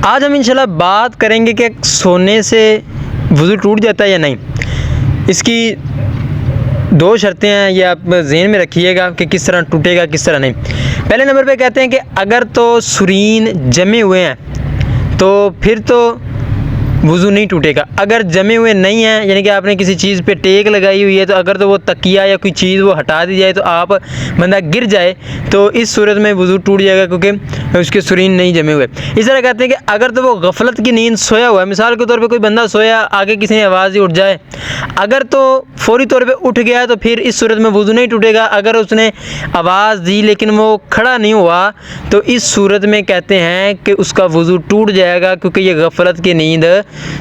आज हम इंशाल्लाह बात करेंगे कि सोने से वज़ू टूट जाता है या नहीं। इसकी दो शर्तें हैं, ये आप ज़हन में रखिएगा कि किस तरह टूटेगा किस तरह नहीं। पहले नंबर पे कहते हैं कि अगर तो सुरीन जमे हुए हैं तो फिर तो वज़ू नहीं टूटेगा। अगर जमे हुए नहीं हैं, यानी कि आपने किसी चीज़ पे टेक लगाई हुई है, तो अगर तो वो तकिया या कोई चीज़ वो हटा दी जाए तो आप बंदा गिर जाए तो इस सूरत में वज़ू टूट जाएगा, क्योंकि उसके सुरीन नहीं जमे हुए। इस तरह कहते हैं कि अगर तो वो गफलत की नींद सोया हुआ है, मिसाल के तौर पे कोई बंदा सोया, आगे किसी ने आवाज़ ही उठ जाए, अगर तो फौरी तौर पे उठ गया तो फिर इस सूरत में वज़ू नहीं टूटेगा। अगर उसने आवाज़ दी लेकिन वो खड़ा नहीं हुआ तो इस सूरत में कहते हैं कि उसका वज़ू टूट जाएगा, क्योंकि ये गफलत की नींद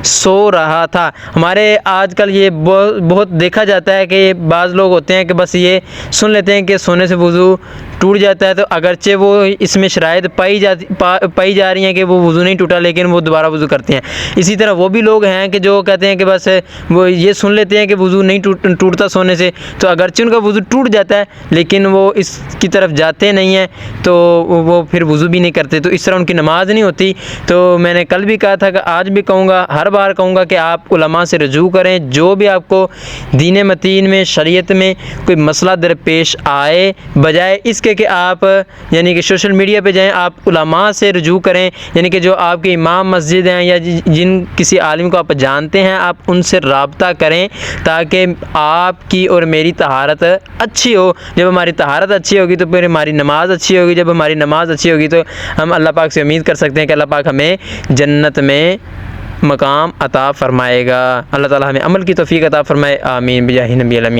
सो रहा था। हमारे आजकल ये बहुत देखा जाता है कि बाज़ लोग होते हैं कि बस ये सुन लेते हैं कि सोने से वज़ू टूट जाता है, तो अगरचे वो इसमें शराइत पाई जा रही हैं कि वो वज़ू नहीं टूटा, लेकिन वो दोबारा वज़ू करते हैं। इसी तरह वो भी लोग हैं कि जो कहते हैं कि बस वो ये सुन लेते हैं कि वज़ू नहीं टूटता सोने से, तो अगरचे उनका वज़ू टूट जाता है लेकिन वो इसकी तरफ जाते नहीं हैं, तो वो फिर वज़ू भी नहीं करते, तो इस तरह उनकी नमाज नहीं होती। तो मैंने कल भी कहा था कि आज भी कहूँगा, हर बार कहूँगा कि आप उलमा से रजू करें। जो भी आपको दीन मतीन में, शरीयत में कोई मसला दरपेश आए, बजाय इसके कि आप यानी कि सोशल मीडिया पे जाएं, आप उलमा से रजू करें, यानी कि जो आपके इमाम मस्जिद हैं या जिन किसी आलिम को आप जानते हैं, आप उनसे रब्ता करें ताकि आपकी और मेरी तहारत अच्छी हो। जब हमारी तहारत अच्छी होगी तो फिर हमारी नमाज अच्छी होगी। जब हमारी नमाज अच्छी होगी तो हम अल्लाह पाक से उम्मीद कर सकते हैं कि अल्लाह पाक हमें जन्नत में मकाम अता फ़रमाएगा। अल्लाह ताला हमें अमल की तौफ़ीक़ अता फ़रमाए। आमीन बिजाहि नबी अमीन।